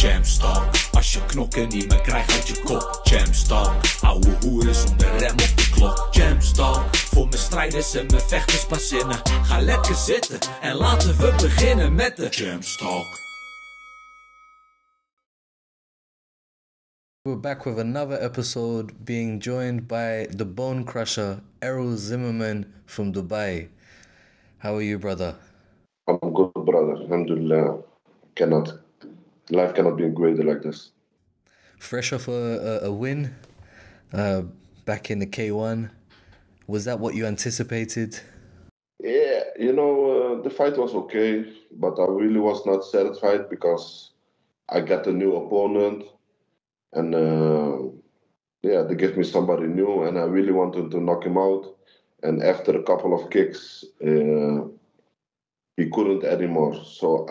Jamstalk, als je knokken niet meer krijgt uit je kop. Jamstalk, ouwe hoeren zonder rem op de klok. Jamstalk, voor mijn strijders en mijn vechters pas zinnen. Ga lekker zitten en laten we beginnen met de Jamstalk. We're back with another episode, being joined by the Bone Crusher, Errol Zimmerman from Dubai. How are you, brother? I'm good, brother. Alhamdulillah. Life cannot be greater like this. Fresh off a win back in the K1. Was that what you anticipated? Yeah, the fight was okay, but I really was not satisfied because I got a new opponent. And they gave me somebody new, and I really wanted to knock him out. And after a couple of kicks, he couldn't anymore. So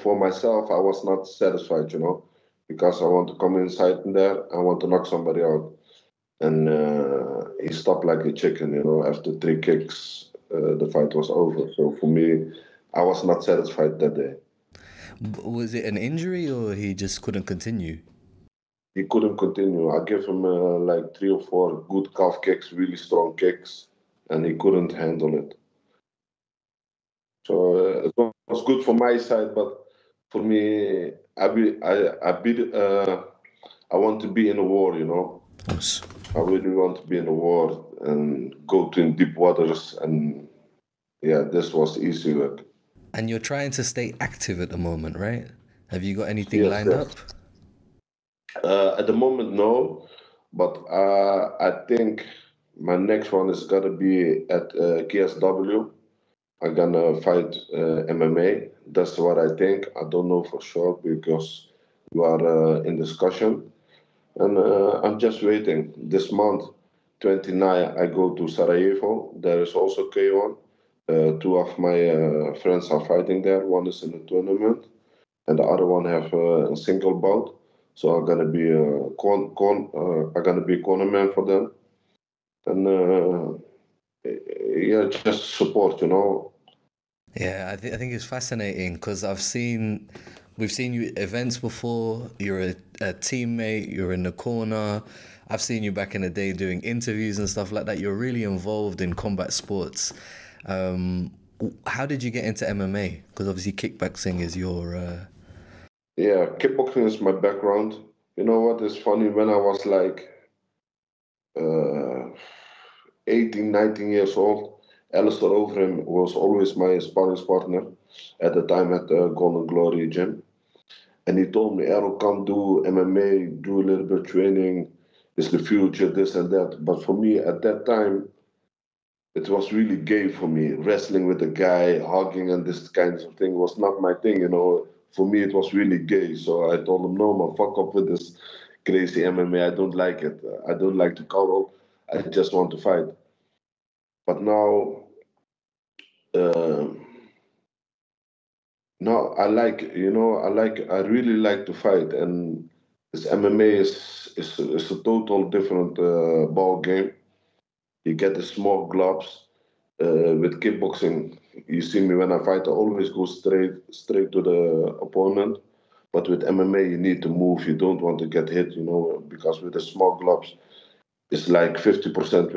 for myself, I was not satisfied, because I want to come inside in there. I want to knock somebody out. And he stopped like a chicken, After 3 kicks, the fight was over. So for me, I was not satisfied that day. Was it an injury or he just couldn't continue? He couldn't continue. I gave him like 3 or 4 good calf kicks, really strong kicks, and he couldn't handle it. So it was good for my side, but for me, I want to be in a war, Yes. I really want to be in a war and go to deep waters, and this was easy work. And you're trying to stay active at the moment, right? Have you got anything lined up? At the moment, no, but I think my next one is gonna be at KSW. I'm gonna fight MMA. That's what I think. I don't know for sure because we are in discussion, and I'm just waiting. This month, 29, I go to Sarajevo. There is also K1. 2 of my friends are fighting there. One is in a tournament, and the other one have a single bout. So I'm gonna be a cornerman for them, and just support, Yeah, I think it's fascinating because we've seen you at events before. You're a teammate. You're in the corner. I've seen you back in the day doing interviews and stuff like that. You're really involved in combat sports. How did you get into MMA? Because obviously kickboxing is your... Yeah, kickboxing is my background. You know what is funny? When I was like 18, 19 years old, Alistair Overeem was always my sparring partner at the time at the Golden Glory gym. And he told me, Errol, come do MMA, do a little bit of training, it's the future, this and that. But for me, at that time, it was really gay for me. Wrestling with a guy, hugging and this kind of thing was not my thing, For me, it was really gay. So I told him, no, man, fuck up with this crazy MMA. I don't like it. I don't like to cuddle. I just want to fight. But now, I really like to fight. And this MMA is a total different ball game. You get the small gloves. With kickboxing, you see me when I fight, I always go straight to the opponent. But with MMA, you need to move. You don't want to get hit, because with the small gloves, it's like 50%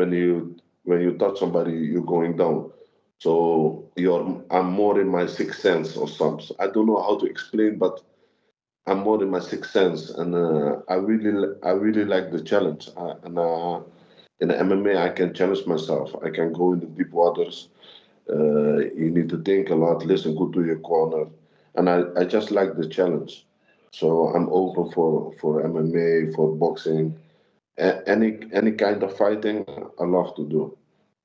when you touch somebody, you're going down. So I'm more in my sixth sense or something. I don't know how to explain, but I'm more in my sixth sense, and I really like the challenge. In the MMA, I can challenge myself. I can go in the deep waters. You need to think a lot, listen good to your corner. And I just like the challenge. So I'm open for MMA, for boxing. Any kind of fighting, I love to do.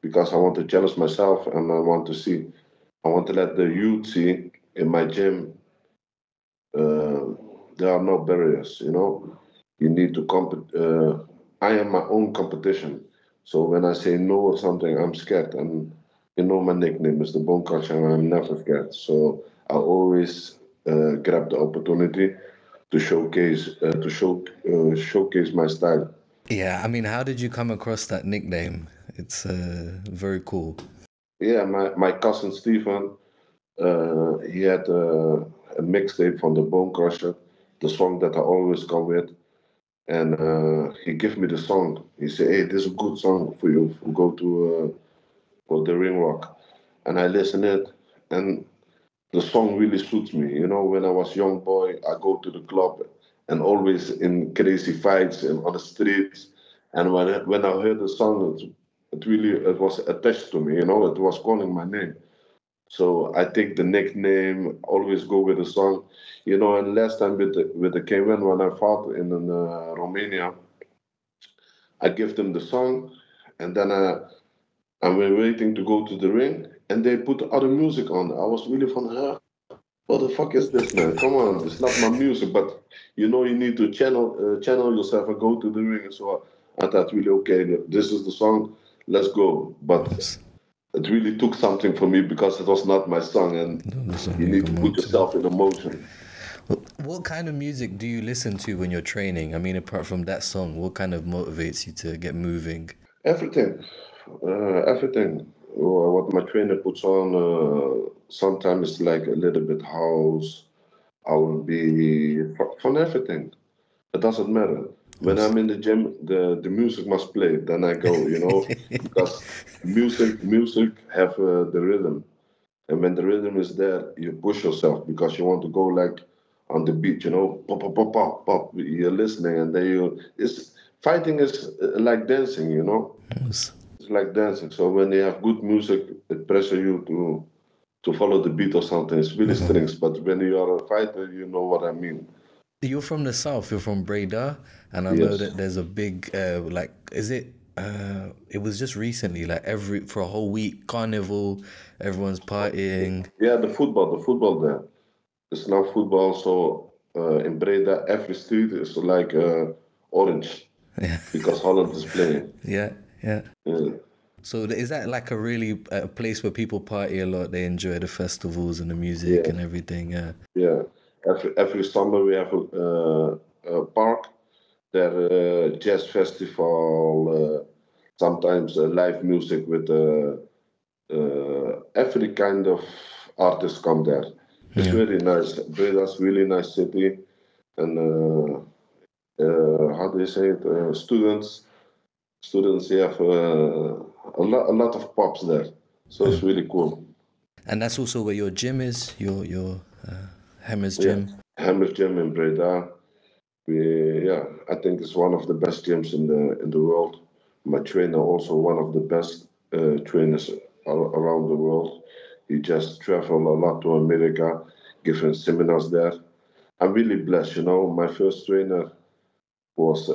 Because I want to challenge myself and I want to let the youth see in my gym, there are no barriers, You need to compete. I am my own competition. So when I say no or something, I'm scared. And my nickname is the Bone Crusher, and I'm never scared. So I always grab the opportunity to showcase my style. Yeah, I mean, how did you come across that nickname? It's very cool. Yeah, my cousin Stephen, he had a mixtape from the Bone Crusher. the song that I always go with. And he gave me the song. He said, "Hey, this is a good song for you. Go to for the Ring Rock." And I listened it, and the song really suits me. You know, when I was young boy, I go to the club and always in crazy fights and on the streets. And when I heard the song, it was attached to me. You know, it was calling my name. So I take the nickname, always go with the song. You know, and last time with the K1 when I fought in Romania, I give them the song, and then I'm waiting to go to the ring, and they put other music on. I was really from her. What the fuck is this, man? Come on, it's not my music, but you know you need to channel yourself and go to the ring. So I thought really okay, this is the song, let's go. But it really took something for me because it was not my song, and you need to put yourself in emotion. What kind of music do you listen to when you're training? I mean, apart from that song, what kind of motivates you to get moving? Everything, everything. What my trainer puts on, sometimes it's like a little bit house. I will be from everything. It doesn't matter. When I'm in the gym, the music must play. Then I go, you know, because music have the rhythm, and when the rhythm is there, you push yourself because you want to go like on the beat, you know, pop, pop, pop, pop, pop. You're listening, and then it's fighting is like dancing, you know. Yes. It's like dancing. So when you have good music, it pressure you to follow the beat or something. It's really strings. But when you are a fighter, you know what I mean. You're from the south. You're from Breda, and I know Yes. that there's a big like, is it? It was just recently, like for a whole week, carnival, everyone's partying. Yeah, the football there. It's now football. So in Breda, every street is like orange Yeah, because Holland is playing. yeah, yeah. Yeah. So is that like a really a place where people party a lot? They enjoy the festivals and the music Yeah. and everything. Yeah. Yeah. Every summer we have a park. There jazz festival. Sometimes live music with every kind of artists come there. It's Yeah. very nice. Breda's really nice city, and how do you say it? Students have a lot of pubs there, so it's really cool. And that's also where your gym is, your Hammers Yeah, gym. Hammer Gym in Breda. Yeah, I think it's one of the best gyms in the world. My trainer also one of the best trainers around the world. He just traveled a lot to America, giving seminars there. I'm really blessed, you know. My first trainer was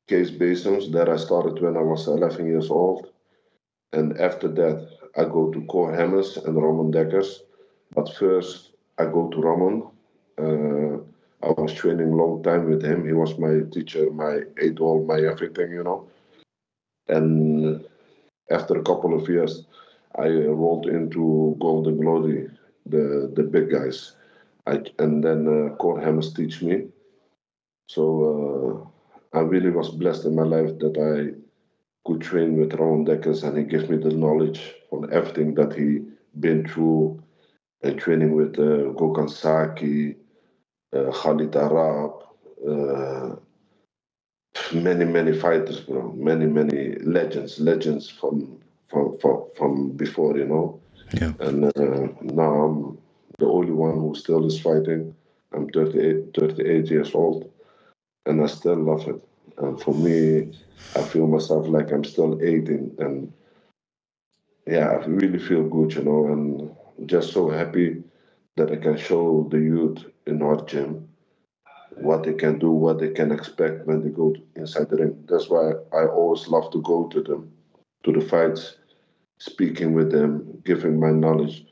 Case Basins. That I started when I was 11 years old. And after that, I go to Cor Hammers and Roman Dekkers. But first, I go to Roman. I was training long time with him. He was my teacher, my idol, my everything, you know. And after a couple of years, I rolled into Golden Glory, the big guys. And then Cor Hammers teach me. So I really was blessed in my life that I could train with Ron Dekkers, and he gave me the knowledge on everything that he been through, and training with Gokhan Saki, Khalid Arab, uh, many fighters, bro, many legends from before, you know. Yeah. And now I'm the only one who still is fighting. I'm 38 years old, and I still love it. And for me, I feel myself like I'm still 18, and yeah, I really feel good, you know, and just so happy that I can show the youth in our gym what they can do, what they can expect when they go inside the ring. That's why I always love to go to them, to the fights, speaking with them, giving my knowledge,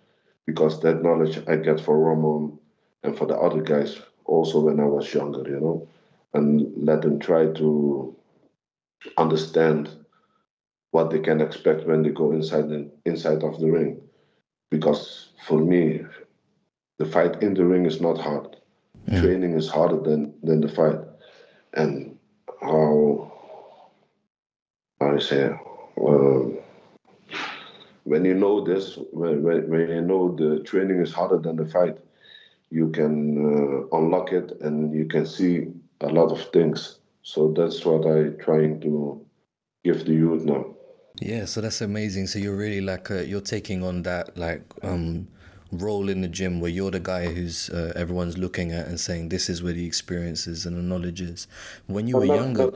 because that knowledge I get for Ramon and for the other guys also when I was younger, you know, and let them try to understand what they can expect when they go inside of the ring. Because for me, the fight in the ring is not hard. Training is harder than the fight. And how I say, um, when you know this, when you know the training is harder than the fight, you can unlock it and you can see a lot of things. So that's what I trying to give the youth now. Yeah, so that's amazing. So you're really like you're taking on that like role in the gym where you're the guy who's everyone's looking at and saying this is where the experience is and the knowledge is. When you But were younger,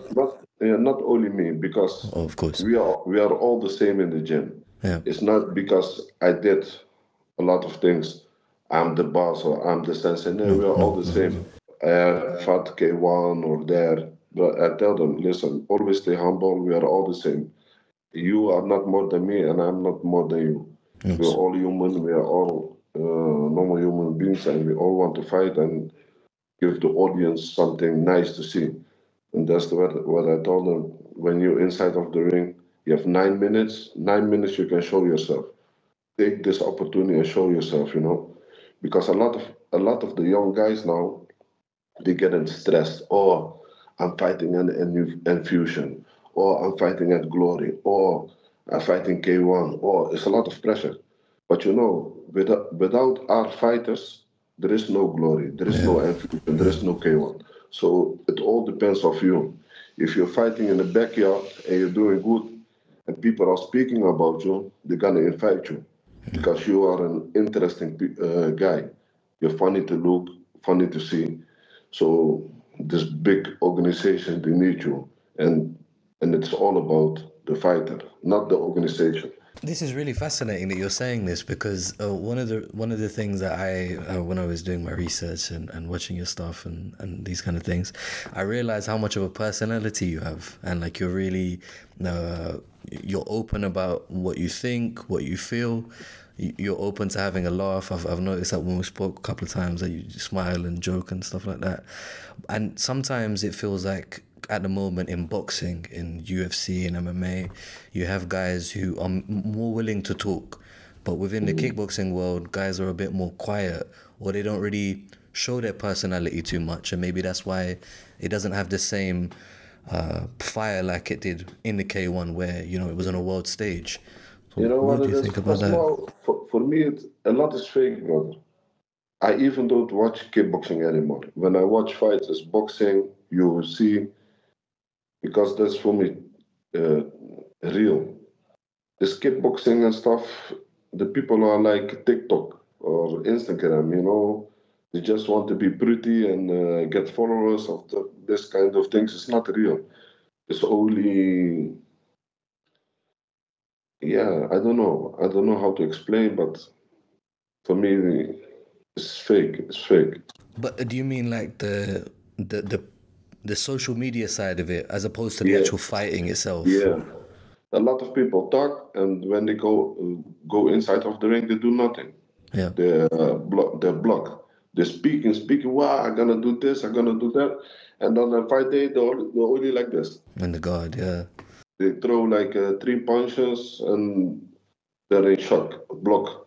not only me, because oh, of course, we are all the same in the gym. yeah, It's not because I did a lot of things. I'm the boss or I'm the sensei. No, no, we are all no, the no, same. no, I fought K1 or there, but I tell them, listen, always stay humble. We are all the same. You are not more than me, and I'm not more than you. We are yes, all human. We are all normal human beings, and we all want to fight and give the audience something nice to see. And that's what I told them. When you're inside of the ring, you have 9 minutes. 9 minutes you can show yourself. Take this opportunity and show yourself. Because a lot of the young guys now, they getting stressed. Or I'm fighting an infusion, or I'm fighting at Glory, or I'm fighting K1, or it's a lot of pressure. But without our fighters, there is no Glory, there is yeah, no infusion, there yeah, is no K1. So it all depends of you. If you're fighting in the backyard and you're doing good, and people are speaking about you, they're gonna invite you because you are an interesting guy. You're funny to look, funny to see. So this big organization, they need you, and it's all about the fighter, not the organization. This is really fascinating that you're saying this because one of the things that I when I was doing my research and watching your stuff and these kind of things, I realized how much of a personality you have and like you're open about what you think, what you feel. You're open to having a laugh. I've noticed that when we spoke a couple of times that you smile and joke and stuff like that. And sometimes it feels like at the moment in boxing, in UFC and MMA, you have guys who are more willing to talk. But within the kickboxing world, guys are a bit more quiet or they don't really show their personality too much. And maybe that's why it doesn't have the same fire like it did in the K1 where, it was on a world stage. So You know what what do it you is? think about First of that? all, for me, a lot is fake, brother. I even don't watch kickboxing anymore. When I watch fights, it's boxing, you will see, because that's for me uh, real. This kickboxing and stuff, the people are like TikTok or Instagram, they just want to be pretty and get followers of this kind of things. It's not real. It's only, yeah, I don't know. I don't know how to explain, but for me, it's fake. It's fake. But do you mean like the the the social media side of it as opposed to the Yeah, actual fighting itself? yeah. A lot of people talk, and when they go inside of the ring, they do nothing. Yeah. They're blocked. They're speaking. Wow, I'm gonna do this. I'm gonna do that. And on the fight day, they're only like this. And the guard, yeah. They throw like three punches, and they're in shock, block.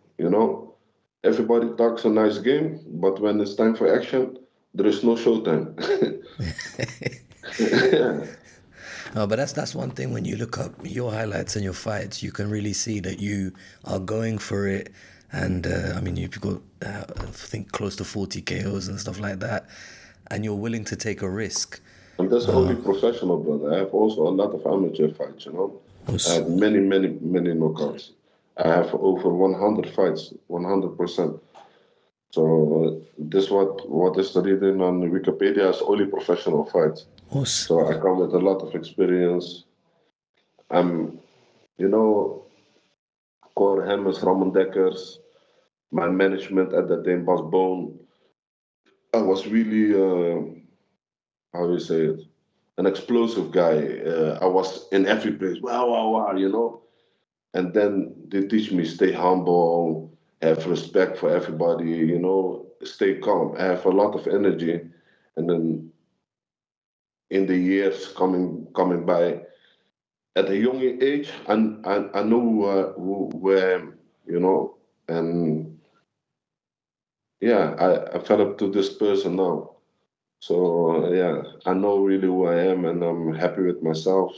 Everybody talks a nice game, but when it's time for action, there is no showtime. Yeah. No, but that's one thing when you look up your highlights and your fights, you can really see that you are going for it. And I mean, you've got I think close to 40 KOs and stuff like that, and you're willing to take a risk. And that's only professional, brother. I have also a lot of amateur fights. I Was have many, many, many knockouts. I have over 100 fights, 100%. So this what is reading on Wikipedia is only professional fights. was So I come with a lot of experience. I'm, you know, Cor Hemmers, Ramon Dekkers, my management at that time, Bas Boon. I was really, how do you say it, an explosive guy. I was in every place. Wow, wow, wow. And then they teach me stay humble, have respect for everybody, stay calm. I have a lot of energy. And then in the years coming by, at a young age, I know who I am. And yeah, I fed up to this person now. So yeah, I know really who I am, and I'm happy with myself,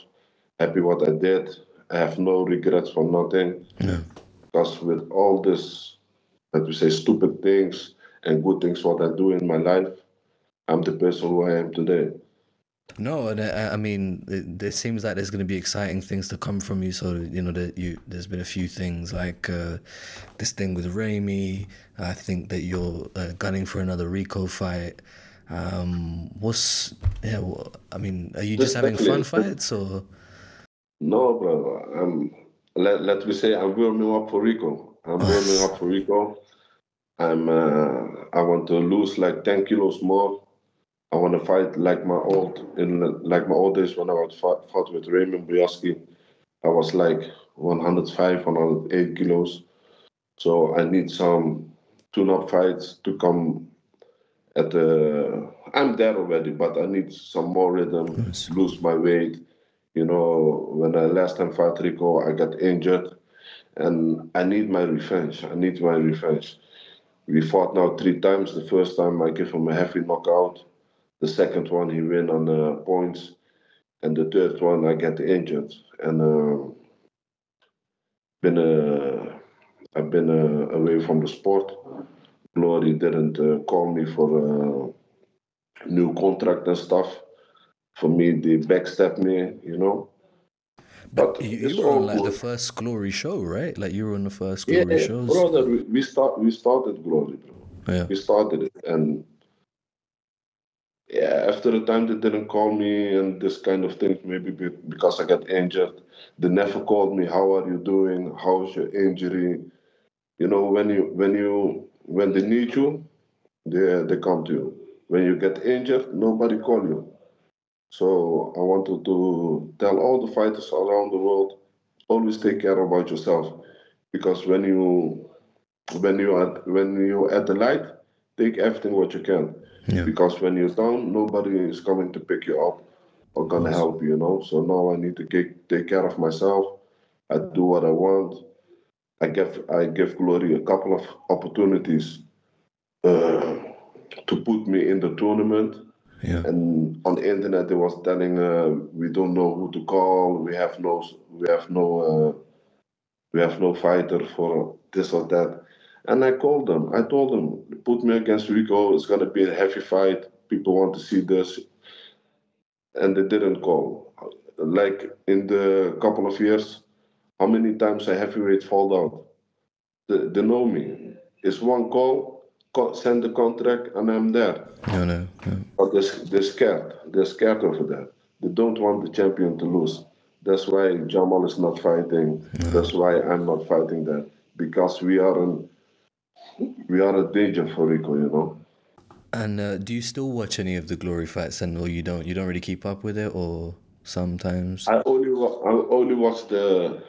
happy what I did. I have no regrets for nothing, no, because with all this, let me say, stupid things and good things what I do in my life, I'm the person who I am today. No, and I mean, there seems like there's going to be exciting things to come from you. So there's been a few things like this thing with Raimi. I think that you're gunning for another Rico fight. I mean, are you just having fun fights or? No, bro. Let me say, I'm warming up for Rico. I want to lose like 10 kilos more. I want to fight like my old days when I was fought with Raymond Boyarsky. I was like 105, 108 kilos. So I need some tune-up fights to come at the. I'm there already, but I need some more rhythm, lose my weight. You know, when I last time fought Rico, I got injured, and I need my revenge. We fought now 3 times. The first time I give him a heavy knockout. The second one he win on the points, and the third one I get injured. And I've been away from the sport. Glory didn't call me for a new contract and stuff. For me, they backstabbed me, you know. But you were on like the first Glory show, right? Like you were on the first Glory shows. Brother, we started Glory, bro. Yeah. We started it, and after a time they didn't call me and this kind of things. Maybe because I got injured, they never called me. How are you doing? How's your injury? You know, when they need you, they come to you. When you get injured, nobody call you. So I wanted to tell all the fighters around the world, always take care about yourself, because when you at the light, take everything what you can. Yeah. Because when you're down, nobody is coming to pick you up or gonna help you, you know. So now I need to take care of myself. I do what I want. I give Glory a couple of opportunities to put me in the tournament. Yeah. And on the internet, they was telling we don't know who to call. We have no fighter for this or that. And I called them. I told them, put me against Rico. It's gonna be a heavy fight. People want to see this, and they didn't call. Like in the couple of years, how many times a heavyweight fall out? They know me. It's one call, send the contract, and I'm there. No. But they're scared. They're scared over there. They don't want the champion to lose. That's why Jamal is not fighting. That's why I'm not fighting there. Because we are a danger for Rico, you know. And do you still watch any of the Glory fights, or you don't really keep up with it, or sometimes? I only watched the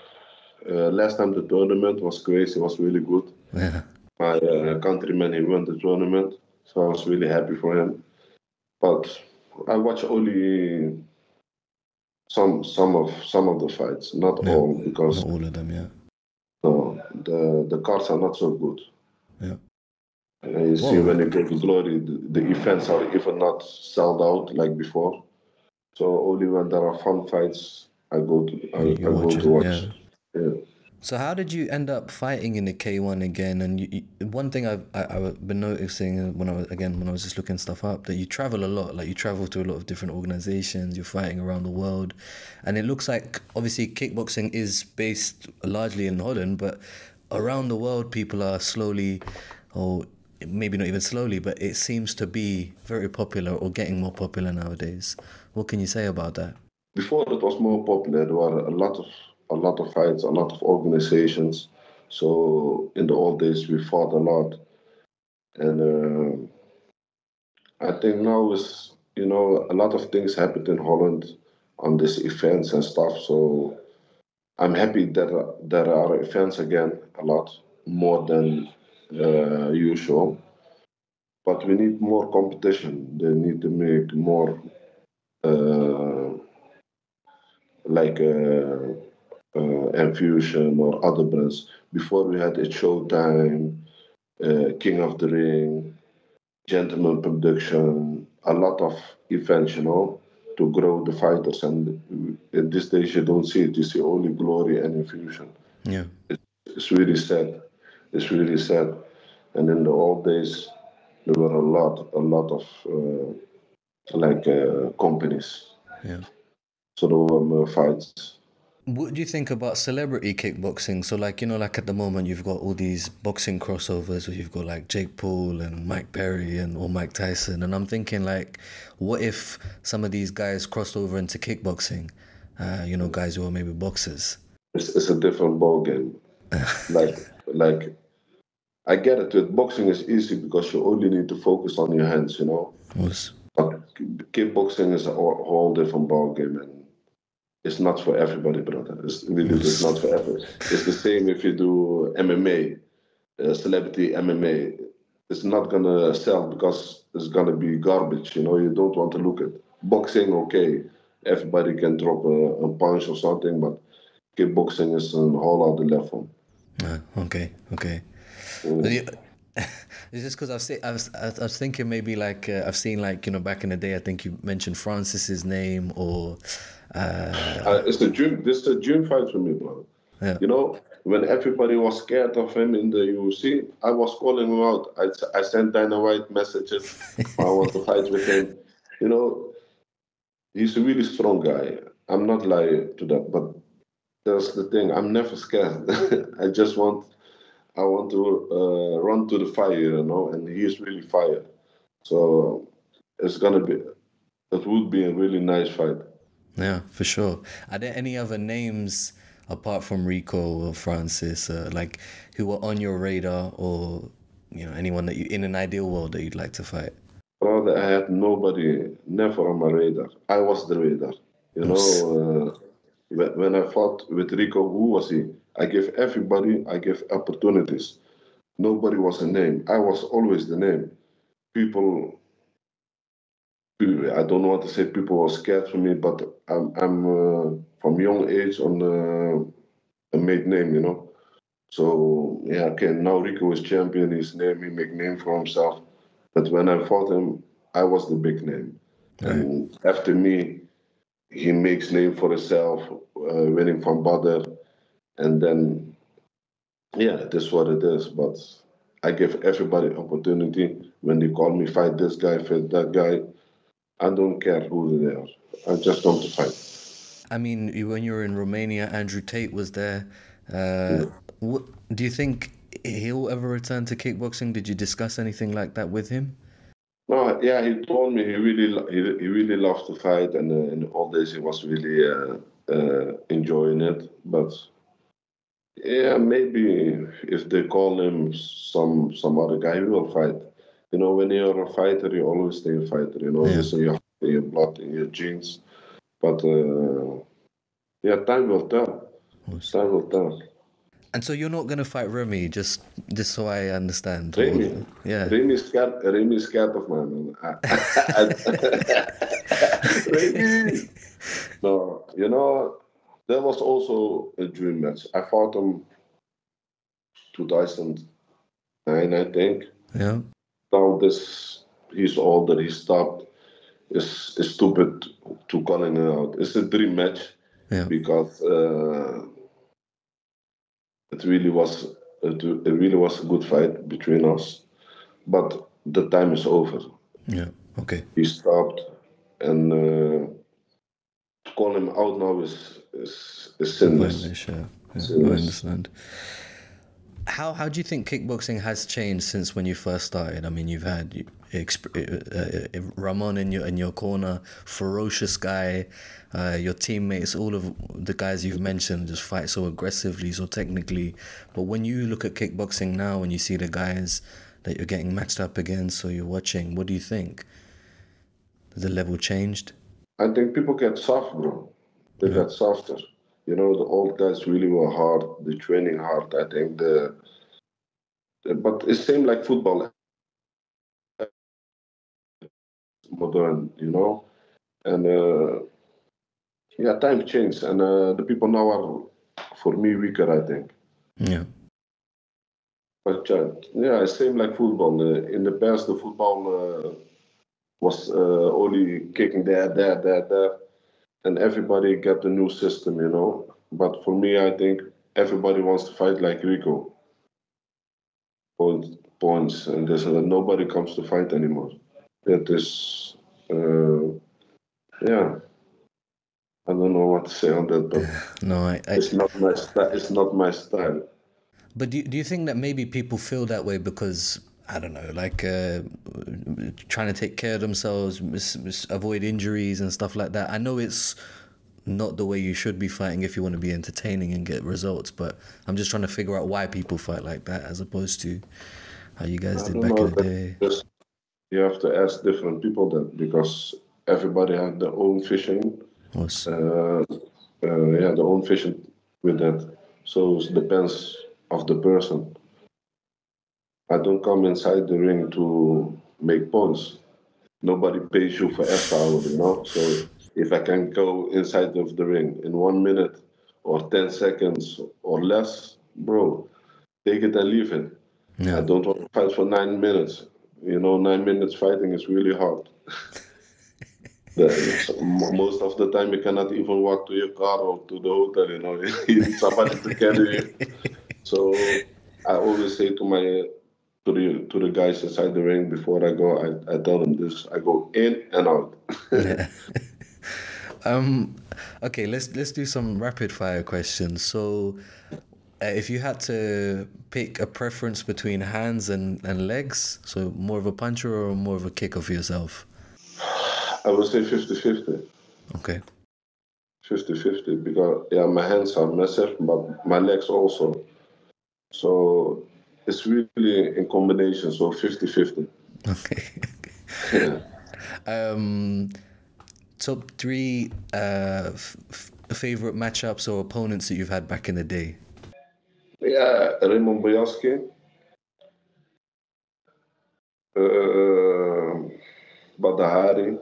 last time the tournament was crazy. It was really good. Yeah. My countryman, he won the tournament, so I was really happy for him. But I watch only some of the fights, not all, because not all of them, yeah. No, the cards are not so good. Yeah. You see, when you go to Glory, the events are even not sold out like before. So only when there are fun fights, I go to watch. Yeah. So how did you end up fighting in the K1 again? And one thing I've been noticing when I was just looking stuff up, that you travel a lot. Like you travel to a lot of different organizations. You're fighting around the world, and it looks like obviously kickboxing is based largely in Holland, but around the world people are slowly, or maybe not even slowly, but it seems to be very popular or getting more popular nowadays. What can you say about that? Before it was more popular, there were a lot of fights, a lot of organizations. So in the old days, we fought a lot, and I think now is, you know, a lot of things happened in Holland on these events and stuff. So I'm happy that there are events again, a lot more than usual. But we need more competition. They need to make more like Infusion or other brands. Before we had it Showtime, King of the Ring, Gentleman Production, a lot of events, you know, to grow the fighters. And in these days, you don't see it. You see only Glory and Infusion. Yeah. It's really sad. It's really sad. And in the old days, there were a lot of companies. Yeah. So there were more fights. What do you think about celebrity kickboxing? So, like, like at the moment, you've got all these boxing crossovers where you've got like Jake Paul and Mike Perry or Mike Tyson. And I'm thinking, like, what if some of these guys crossed over into kickboxing? Guys who are maybe boxers. It's a different ball game. like I get it. With boxing is easy because you only need to focus on your hands, Was But kickboxing is a whole different ball game, and it's not for everybody, brother. It's not for everybody. It's the same if you do MMA, celebrity MMA. It's not gonna sell because it's gonna be garbage. You don't want to look at boxing. Okay, everybody can drop a punch or something, but kickboxing is a whole other level. okay. It's just because I was thinking maybe like I've seen like back in the day I think you mentioned Francis's name or It's a dream. This is a dream fight for me, brother. yeah. When everybody was scared of him in the UFC, I was calling him out. I sent Dana White messages. I want to fight with him. He's a really strong guy. I'm not lying to that, but that's the thing. I'm never scared. I want to run to the fire, and he is really fire. So it would be a really nice fight. Yeah, for sure. Are there any other names apart from Rico or Francis, like who were on your radar, or anyone that you in an ideal world that you'd like to fight? Brother, I had nobody, never on my radar. I was the radar. When I fought with Rico, who was he? I gave opportunities. Nobody was a name. I was always the name. People, I don't want to say people were scared for me, but I'm from young age on a made name. So yeah, okay. Now Rico is champion. He's name. He make name for himself. But when I fought him, I was the big name. Right. And after me, he makes name for himself, winning from Badr, and then yeah, that's what it is. But I give everybody opportunity. When they call me, fight this guy, fight that guy. I don't care who they are. I just want to fight. I mean, when you were in Romania, Andrew Tate was there. What do you think he'll ever return to kickboxing? Did you discuss anything like that with him? No, yeah, he told me he really loves to fight, and in all days he was really enjoying it. But yeah, maybe if they call him some other guy, he will fight. When you're a fighter, you always stay a fighter. Yeah. This in your blood, in your genes. But yeah, time will tell. Time will tell. And so you're not gonna fight Remy, just so I understand. Remy, Yeah. Remy's scared of my man. Remy. No, that was also a dream match. I fought him 2009, I think. Yeah. Now he's older. He stopped. It's stupid to calling it out. It's a dream match because it really was a good fight between us. But the time is over. Yeah. Okay. He stopped, and to call him out now is sinless. Yeah. I understand. How do you think kickboxing has changed since when you first started? I mean, you've had Ramon in your corner, ferocious guy. Your teammates, all of the guys you've mentioned, just fight so aggressively, so technically. But when you look at kickboxing now, and you see the guys that you're getting matched up against, or you're watching, what do you think? Has the level changed? I think people get soft, bro. They get softer. The old guys really were hard. The training hard. I think but it seemed like football, modern, and yeah, time changed, and the people now are, for me, weaker. I think. Yeah. But yeah, it seemed like football. In the past, the football was only kicking there, and everybody got the new system, But for me, I think everybody wants to fight like Rico. Point points, and nobody comes to fight anymore. It is, yeah. I don't know what to say on that, but No, it's not my style. It's not my style. But do you think that maybe people feel that way because, I don't know, like trying to take care of themselves, avoid injuries and stuff like that? I know it's not the way you should be fighting if you want to be entertaining and get results, but I'm just trying to figure out why people fight like that as opposed to how you guys I did don't back know. in the day. You have to ask different people that, because everybody has their own vision. Was Their own vision with that. So it depends of the person. I don't come inside the ring to make points. Nobody pays you for extra hour, you know. So if I can go inside of the ring in 1 minute or 10 seconds or less, bro, take it and leave it. I yeah. don't want to fight for 9 minutes. You know, 9 minutes fighting is really hard. Most of the time you cannot even walk to your car or to the hotel, you know. You need somebody to carry you. So I always say to the guys inside the ring before I go, I tell them this: I go in and out. Yeah. Okay, let's do some rapid fire questions. So, if you had to pick a preference between hands and legs, so more of a puncher or more of a kicker for yourself? I would say 50-50. Okay. 50-50, because yeah, my hands are massive, but my legs also. So it's really in combination. So 50-50. Okay. Yeah. Top three favorite matchups or opponents that you've had back in the day? Yeah, Raymond Boyaski, Badahari,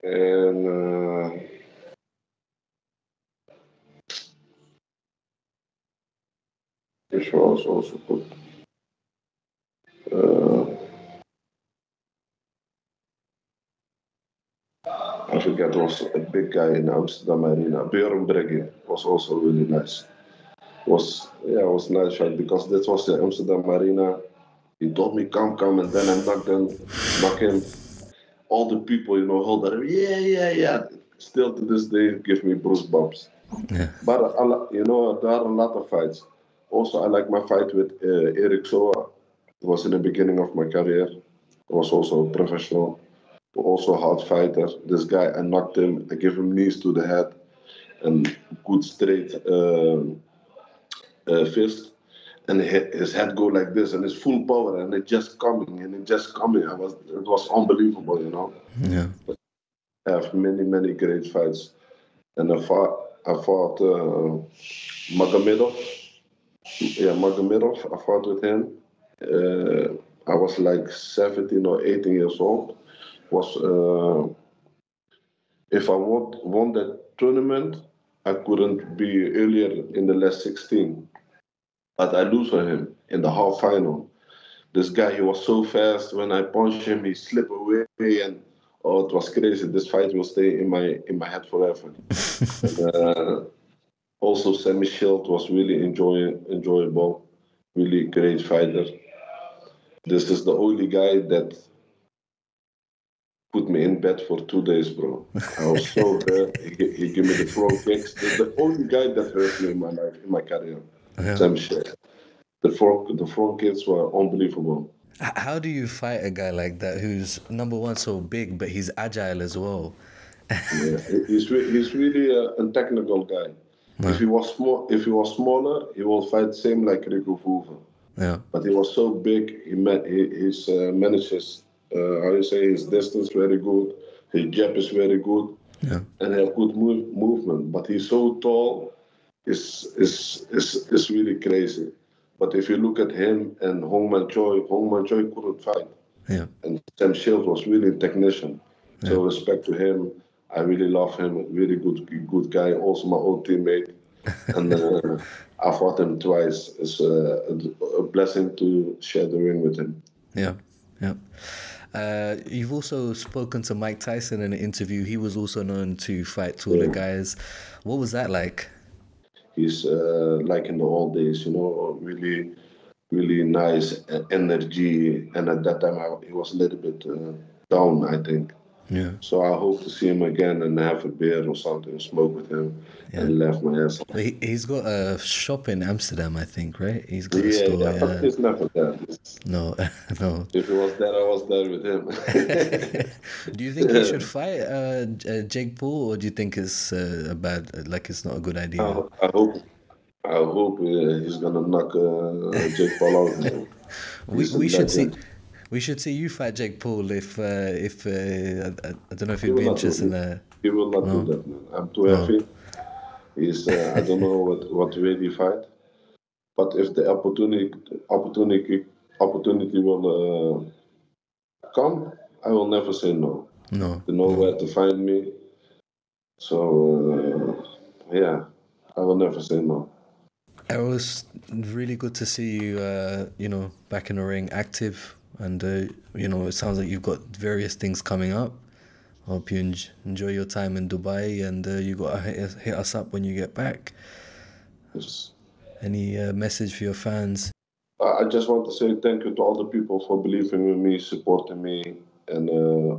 and which was also good. I forget, was a big guy in Amsterdam Arena. Björn Bregge was also really nice. Was nice fight, because that was the Amsterdam Arena. He told me come, and then I knock him. All the people, you know, hold that. Yeah. Still to this day, give me bruise bumps. Yeah. But you know, there are a lot of fights. Also, I like my fight with Eric Soa. It was in the beginning of my career. I was also a professional, also a hard fighter. This guy, I knocked him. I gave him knees to the head and good straight fist, and his head go like this, and it's full power, and it just coming. It was unbelievable, you know. Yeah. I have many great fights, and I fought Magomedov. Yeah, Magomedov. I fought with him. I was like 17 or 18 years old. Was If I won that tournament, I couldn't be earlier in the last 16. But I lose for him in the half final. This guy, he was so fast. When I punched him, he slipped away, and oh, it was crazy. This fight will stay in my head forever. Also, Sammy Shield was really enjoyable, really great fighter. This is the only guy that put me in bed for 2 days, bro. I was so bad. He gave me the front kicks. The only guy that hurt me in my life, in my career, Yeah. Sammy Shield. The front kicks were unbelievable. How do you fight a guy like that who's number one so big, but he's agile as well? Yeah, he's really a technical guy. If he was smaller, he will fight same like Rico Verhoeven. Yeah. But he was so big, he managed his his distance very good. His jab is very good, Yeah. and he have good movement. But he's so tall, is really crazy. But if you look at him and Hong Man Choi couldn't fight. Yeah. And Sam Shield was really a technician. So respect to him. I really love him. Really good guy. Also my old teammate. And I fought him twice. It's a blessing to share the ring with him. Yeah. You've also spoken to Mike Tyson in an interview. He was also known to fight taller guys. What was that like? He's like in the old days, you know, really really nice energy. And at that time, he was a little bit down, I think. Yeah. So I hope to see him again and have a beer or something, smoke with him, and laugh my ass off. He's got a shop in Amsterdam, I think, right? He's got a Yeah, store. yeah, but he's never there. No, no. If he was there, I was there with him. Do you think he should fight Jake Paul, or do you think it's a bad, like it's not a good idea? I hope he's gonna knock Jake Paul out. We should see you fight Jake Paul if I don't know if you'd be interested in that. He will not do that, man. I'm too heavy. He's I don't know what weight he fight, but if the opportunity will come, I will never say no. No. They know where to find me. So yeah, I will never say no. It was really good to see you, back in the ring, active, and it sounds like you've got various things coming up. I hope you enjoy your time in Dubai, and you got to hit us up when you get back. Yes. Any message for your fans? I just want to say thank you to all the people for believing in me, supporting me, and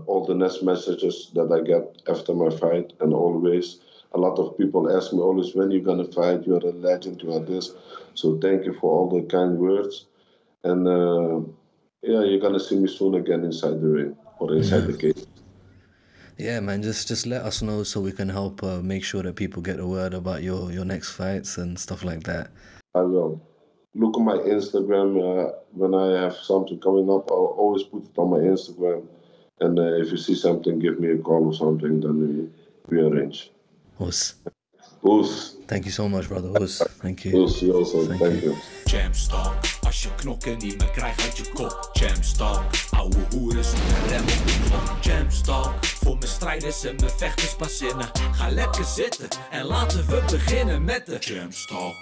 all the nice messages that I get after my fight, and always. A lot of people ask me always, when you're going to fight, you're a legend, you are this. So thank you for all the kind words. And you're going to see me soon again inside the ring or inside the cage. Yeah, man, just let us know so we can help make sure that people get the word about your next fights and stuff like that. I will. Look on my Instagram. When I have something coming up, I'll always put it on my Instagram. And if you see something, give me a call or something, then we arrange. Us. Thank you so much, brother. Thank you. You also. Thank you. Jamstalk, als je knokken niet meer krijgt uit je kop. Jamstalk, ouwe hoeren zonder rem op de klok. Jamstalk, voor mijn strijders en mijn vechters pas zinnen. Ga lekker zitten en laten we beginnen met de Jamstalk.